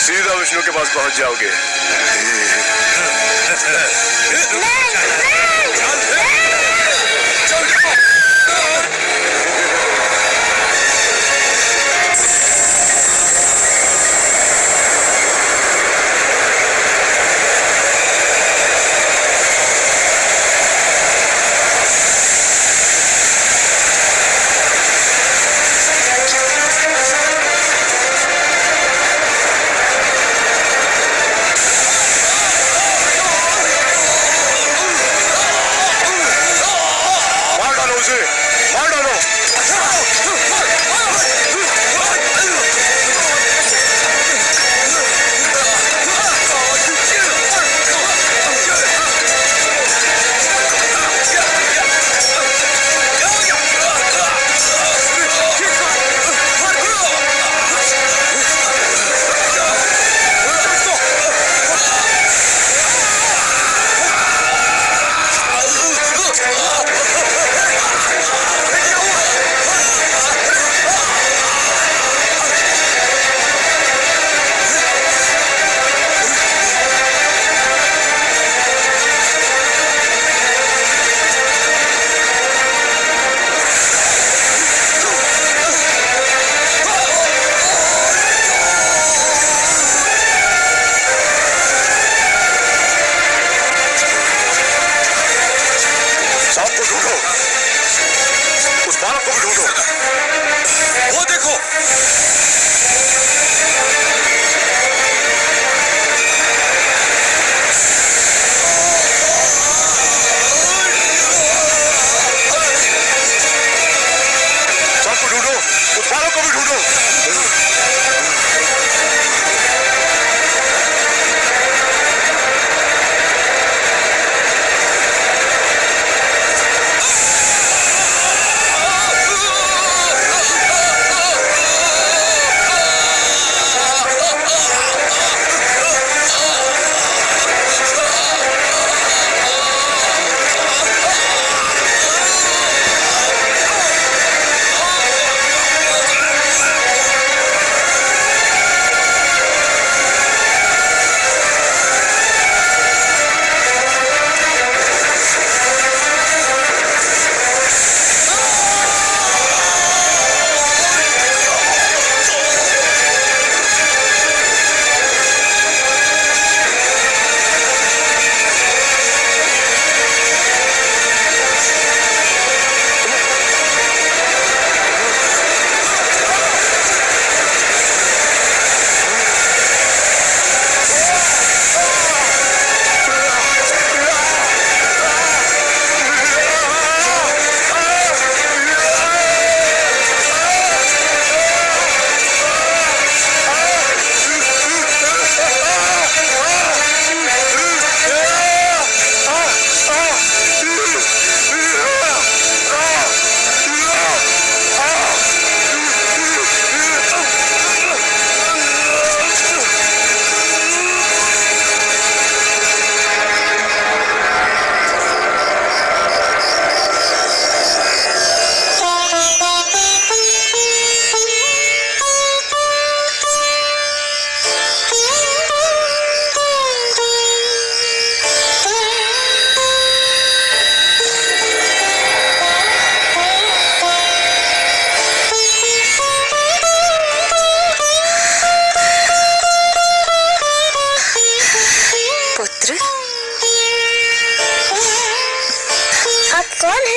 सीधा विष्णु के पास पहुंच जाओगे।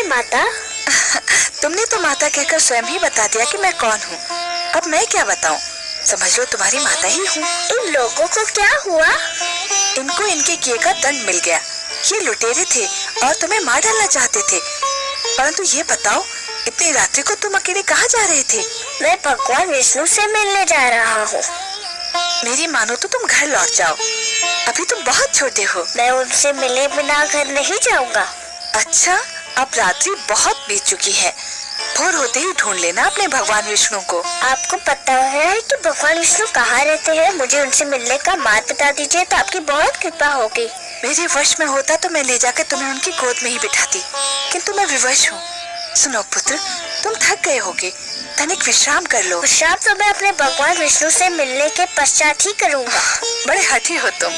माता? तुमने तो माता कहकर स्वयं ही बता दिया कि मैं कौन हूँ। अब मैं क्या बताऊँ? समझ लो तुम्हारी माता ही हूँ। इन लोगों को क्या हुआ? इनको इनके किए का दंड मिल गया। ये लुटेरे थे और तुम्हें मार डालना चाहते थे। परंतु ये बताओ, इतनी रात्रि को तुम अकेले कहाँ जा रहे थे? मैं भगवान विष्णु से मिलने जा रहा हूँ। मेरी मानो तो तुम घर लौट जाओ, अभी तुम बहुत छोटे हो। मैं उनसे मिले बिना घर नहीं जाऊँगा। अच्छा, अब रात्रि बहुत बीत चुकी है, भोर होते ही ढूंढ लेना अपने भगवान विष्णु को। आपको पता है कि भगवान विष्णु कहाँ रहते हैं? मुझे उनसे मिलने का मार्ग बता दीजिए तो आपकी बहुत कृपा होगी। मेरे वश में होता तो मैं ले जाकर तुम्हें उनकी गोद में ही बिठाती, किंतु मैं विवश हूँ। सुनो पुत्र, तुम थक गए होगे, तनिक विश्राम कर लो। विश्राम तो मैं अपने भगवान विष्णु से मिलने के पश्चात ही करूँगा। बड़े हठी हो तुम।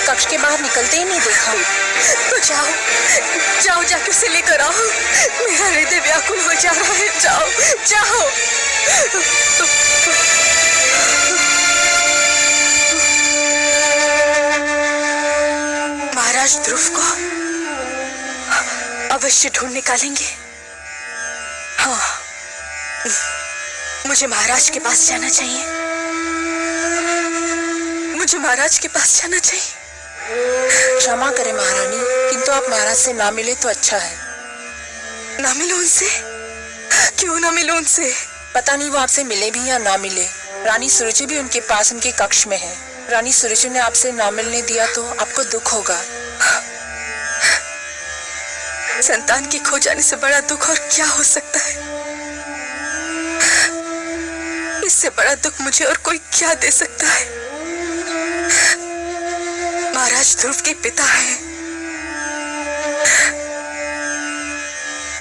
कक्ष के बाहर निकलते ही नहीं देखा। तो जाओ जाओ, जाके उसे लेकर आओ। मेरा हृदय व्याकुल हो जा रहा है। जाओ जाओ। महाराज ध्रुव को अवश्य ढूंढ निकालेंगे। हाँ, मुझे महाराज के पास जाना चाहिए। मुझे महाराज के पास जाना चाहिए। क्षमा करें महारानी, किंतु आप महाराज से ना मिले तो अच्छा है। ना मिलो उनसे? क्यों ना मिलो उनसे? पता नहीं वो आपसे मिले भी या ना मिले। रानी सुरुचि भी उनके पास उनके कक्ष में है। रानी सुरुचि ने आपसे ना मिलने दिया तो आपको दुख होगा। संतान के खो जाने से बड़ा दुख और क्या हो सकता है? इससे बड़ा दुख मुझे और कोई क्या दे सकता है? महाराज ध्रुव के पिता हैं।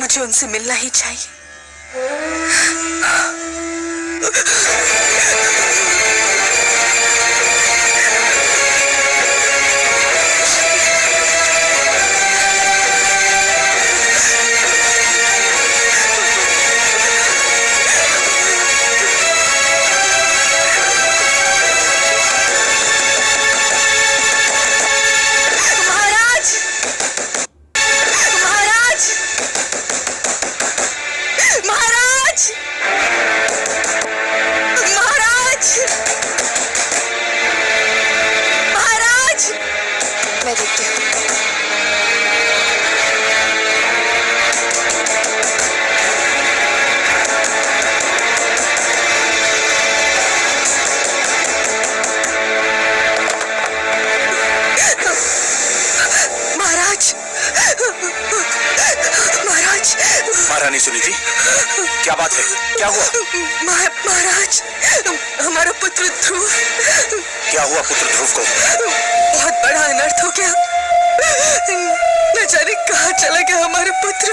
मुझे उनसे मिलना ही चाहिए। महारानी सुनीति, क्या बात है? क्या हुआ? महाराज, हमारा पुत्र ध्रुव। क्या हुआ पुत्र ध्रुव को? बहुत बड़ा अनर्थ हो गया। न जाने कहाँ चला गया हमारा पुत्र।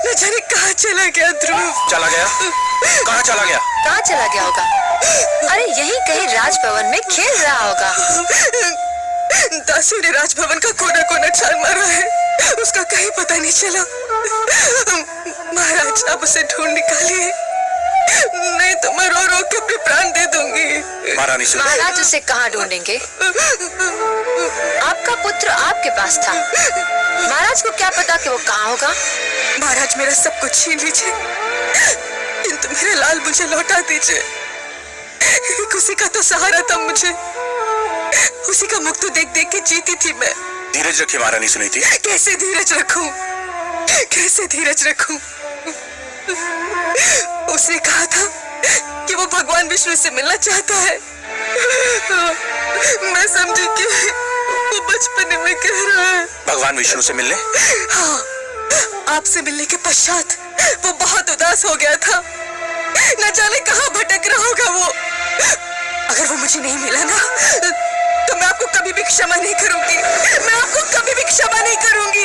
न जाने कहाँ चला गया ध्रुव। चला गया? कहाँ चला गया? कहाँ चला गया होगा? अरे यही कहीं राजभवन में खेल रहा होगा। दासी ने राजभवन का कोना कोना छान मारा है, उसका कहीं पता नहीं चला। महाराज, आप उसे ढूंढ निकालिए, नहीं तो मैं रो रो के अपने प्राण दे दूंगी। महारानी सुनीति, महाराज उसे कहाँ ढूंढेंगे? आपका पुत्र आपके पास था। महाराज को क्या पता कि वो कहाँ होगा? महाराज, मेरा सब कुछ छीन लीजिए, किंतु मेरे लाल मुझे लौटा दीजिए। उसी का तो सहारा था मुझे, उसी का मुख तो देख देख के जीती थी मैं। धीरज रखिए महारानी सुनीति। कैसे धीरज रखूं? कैसे धीरज रखूं? उसने कहा था कि वो भगवान विष्णु से मिलना चाहता है। मैं समझी कि वो बचपन में कह रहा है। भगवान विष्णु से मिलने? हाँ, आपसे मिलने के पश्चात वो बहुत उदास हो गया था। न जाने कहाँ भटक रहा होगा वो। अगर वो मुझे नहीं मिला ना, तो मैं आपको कभी भी क्षमा नहीं करूंगी। मैं आपको कभी भी क्षमा नहीं करूंगी।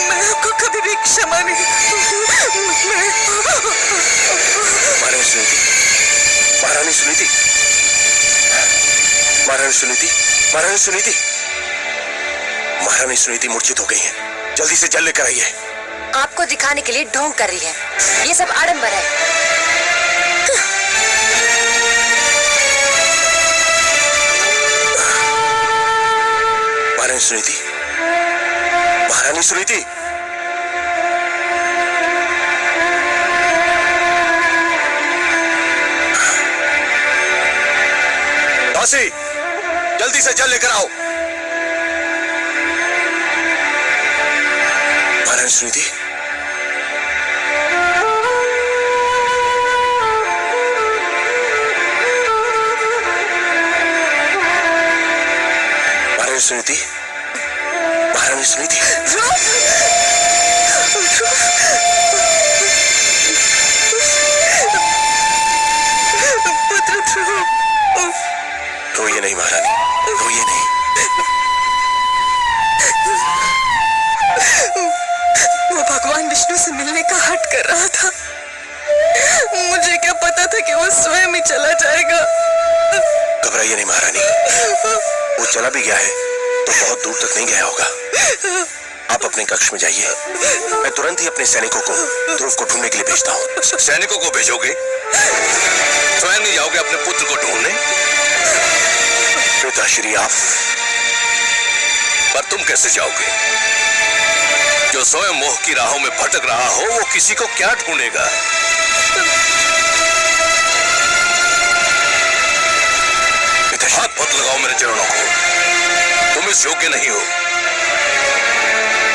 मैं आपको कभी भी क्षमा नहीं करूंगी। महारानी सुनीति, महारानी सुनीति, महारानी सुनीति, महारानी सुनीति, महारानी सुनीति मूर्छित हो गई है। जल्दी से जल लेकर आइए। आपको दिखाने के लिए ढोंग कर रही है। ये सब आडंबर है। महारानी सुनीति, महारानी सुनीति, दासी, जल्दी से जल लेकर आओ। महारानी सुनीति, महारानी सुनीति, महारानी सुनीति, पुत्र ध्रुव, रोइए नहीं महारानी, रोइए नहीं। वो भगवान विष्णु से मिलने का हट कर रहा था। मुझे क्या पता था कि वो स्वयं ही चला जाएगा। घबराइए नहीं महारानी, वो चला भी गया है तो बहुत दूर तक नहीं गया होगा। आप अपने कक्ष में जाइए, मैं तुरंत ही अपने सैनिकों को ध्रुव को ढूंढने के लिए भेजता हूँ। सैनिकों को भेजोगे? स्वयं नहीं जाओगे अपने पुत्र को ढूंढने? पिताश्री आप, पर तुम कैसे जाओगे? जो स्वयं मोह की राहों में भटक रहा हो वो किसी को क्या ढूंढेगा? हाथ मत लगाओ मेरे चरणों को, तुम इस योग्य नहीं हो।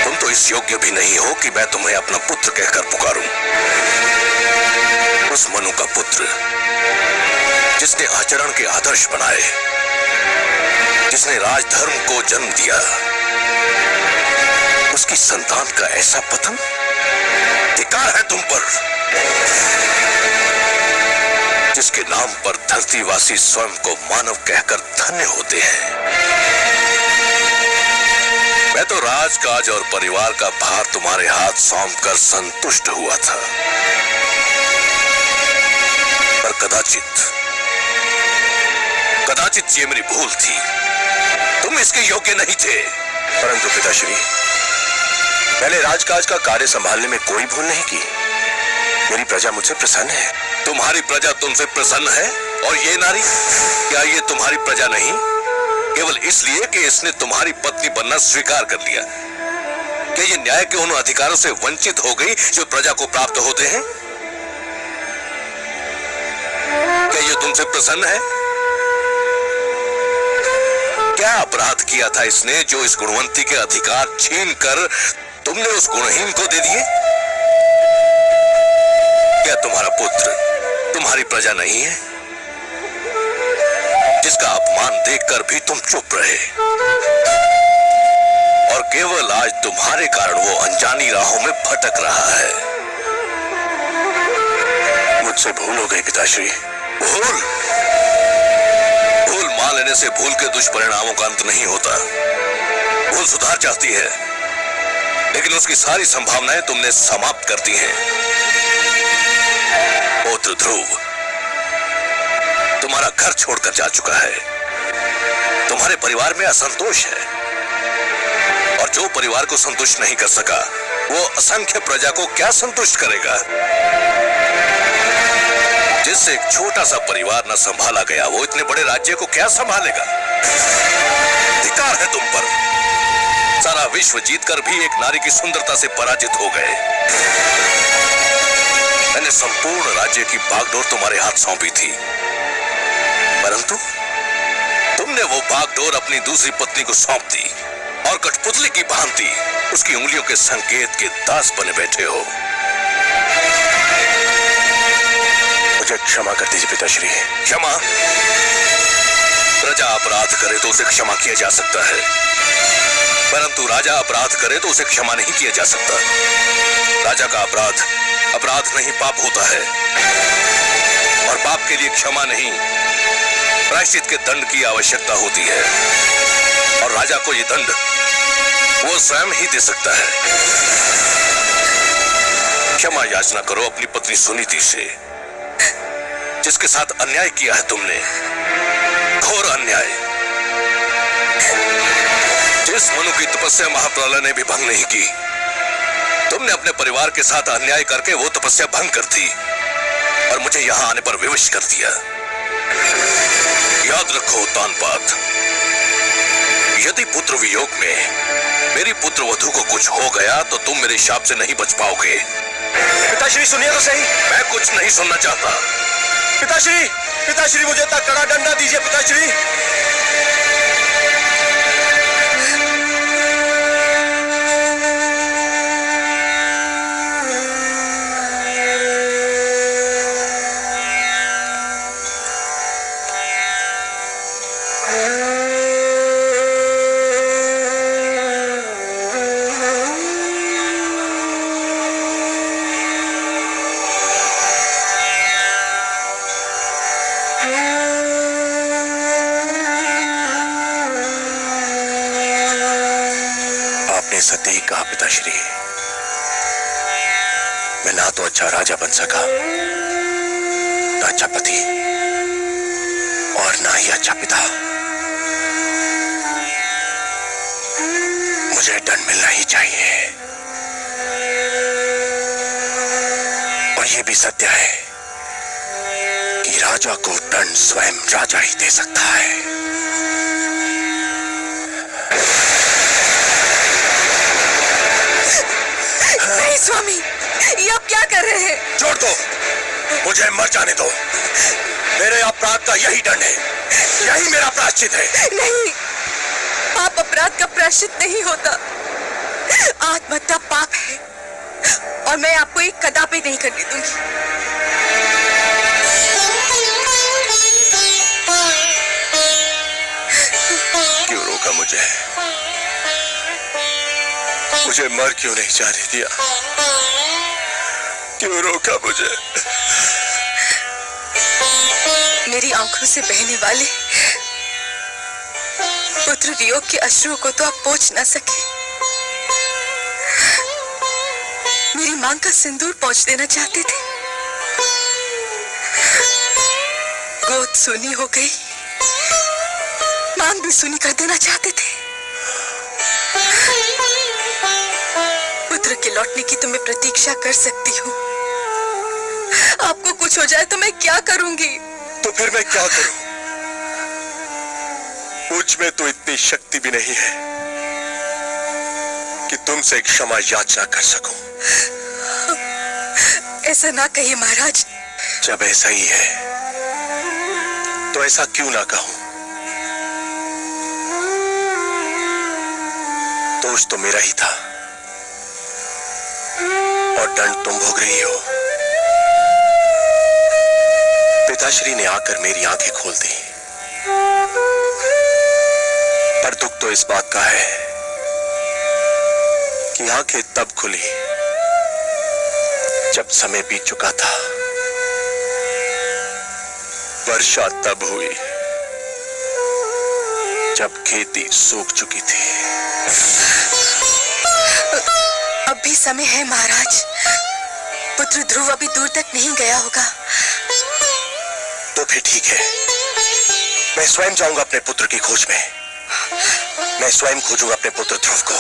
तुम तो इस योग्य भी नहीं हो कि मैं तुम्हें अपना पुत्र कहकर पुकारूं। उस मनु का पुत्र जिसने आचरण के आदर्श बनाए, जिसने राजधर्म को जन्म दिया, उसकी संतान का ऐसा पतन? धिक्कार है तुम पर, जिसके नाम पर धरतीवासी स्वयं को मानव कहकर धन्य होते हैं। मैं तो राजकाज और परिवार का भार तुम्हारे हाथ सौंपकर संतुष्ट हुआ था, पर कदाचित ये मेरी भूल थी। तुम इसके योग्य नहीं थे। परंतु पिताश्री, मैंने राजकाज का कार्य संभालने में कोई भूल नहीं की। मेरी प्रजा मुझसे प्रसन्न है। तुम्हारी प्रजा तुमसे प्रसन्न है? और ये नारी, क्या ये तुम्हारी प्रजा नहीं? केवल इसलिए कि इसने तुम्हारी पत्नी बनना स्वीकार कर लिया। क्या ये न्याय के उन अधिकारों से वंचित हो गई जो प्रजा को प्राप्त होते हैं? क्या ये तुमसे प्रसन्न है? क्या अपराध किया था इसने जो इस गुणवंती के अधिकार छीनकर तुमने उस गुणहीन को दे दिए? क्या तुम्हारा पुत्र तुम्हारी प्रजा नहीं है, जिसका अपमान देखकर भी तुम चुप रहे? और केवल आज तुम्हारे कारण वो अनजानी राहों में भटक रहा है। मुझसे भूल हो गई पिताश्री। भूल मान लेने से भूल के दुष्परिणामों का अंत नहीं होता। भूल सुधार चाहती है, लेकिन उसकी सारी संभावनाएं तुमने समाप्त कर दी हैं। पुत्र ध्रुव तुम्हारा घर छोड़कर जा चुका है। तुम्हारे परिवार में असंतोष है, और जो परिवार को संतुष्ट नहीं कर सका वो असंख्य प्रजा को क्या संतुष्ट करेगा? जिससे एक छोटा सा परिवार न संभाला गया, वो इतने बड़े राज्य को क्या संभालेगा? धिक्कार है तुम पर। सारा विश्व जीतकर भी एक नारी की सुंदरता से पराजित हो गए। मैंने संपूर्ण राज्य की बागडोर तुम्हारे हाथ सौंपी थी, परंतु तुमने वो बागडोर अपनी दूसरी पत्नी को सौंप दी और कठपुतली की भांति उसकी उंगलियों के संकेत के दास बने बैठे हो। क्षमा कर दीजिए पिताश्री। क्षमा? प्रजा अपराध करे तो उसे क्षमा किया जा सकता है, परंतु राजा अपराध करे तो उसे क्षमा नहीं किया जा सकता। राजा का अपराध अपराध नहीं पाप होता है, और पाप के लिए क्षमा नहीं प्रायश्चित के दंड की आवश्यकता होती है, और राजा को यह दंड वो स्वयं ही दे सकता है। क्षमा याचना करो अपनी पत्नी सुनीति से, जिसके साथ अन्याय किया है तुमने, घोर अन्याय। जिस मनु की तपस्या महाप्रलय ने भी भंग नहीं की, तुमने अपने परिवार के साथ अन्याय करके वो तपस्या भंग कर दी और मुझे यहां आने पर विवश कर दिया। याद रखो तानपात, यदि पुत्र वियोग में मेरी पुत्र वधू को कुछ हो गया तो तुम मेरे शाप से नहीं बच पाओगे। पिताश्री सुनिए तो सही, मैं कुछ नहीं सुनना चाहता। पिताश्री, पिताश्री मुझे इतना कड़ा डंडा दीजिए पिताश्री। सत्य ही कहा पिताश्री, मैं ना तो अच्छा राजा बन सका, ना अच्छा पति, और ना ही अच्छा पिता। मुझे दंड मिलना ही चाहिए, और यह भी सत्य है कि राजा को दंड स्वयं राजा ही दे सकता है। स्वामी, ये आप क्या कर रहे हैं? छोड़ दो, मुझे मर जाने दो। मेरे अपराध का यही दंड है, यही मेरा प्रायश्चित है। नहीं, पाप अपराध का प्रायश्चित नहीं होता, आत्महत्या पाप है, और मैं आपको एक कदापि नहीं करने दूंगी। क्यों रोका मुझे? मुझे मर क्यों नहीं जाने दिया? क्यों रोका मुझे? मेरी आंखों से बहने वाले पुत्र वियोग के अश्रुओं को तो आप पोंछ ना सके। मेरी मांग का सिंदूर पोंछ देना चाहते थे, गोद सूनी हो गई, मांग भी सूनी कर देना चाहते थे। पुत्र के लौटने की तो मैं प्रतीक्षा कर सकती हूँ, आपको कुछ हो जाए तो मैं क्या करूंगी? तो फिर मैं क्या करूं? मुझ में तो इतनी शक्ति भी नहीं है कि तुमसे क्षमा याचना कर सकूं। ऐसा ना कहिए महाराज। जब ऐसा ही है तो ऐसा क्यों ना कहूं? दोष तो मेरा ही था, और दंड तुम भोग रही हो। पिताश्री ने आकर मेरी आंखें खोल दी, पर दुख तो इस बात का है कि आंखें तब खुली जब समय बीत चुका था। वर्षा तब हुई जब खेती सूख चुकी थी। अब भी समय है महाराज, पुत्र ध्रुव अभी दूर तक नहीं गया होगा। तो फिर ठीक है, मैं स्वयं जाऊंगा अपने पुत्र की खोज में। मैं स्वयं खोजूंगा अपने पुत्र ध्रुव को।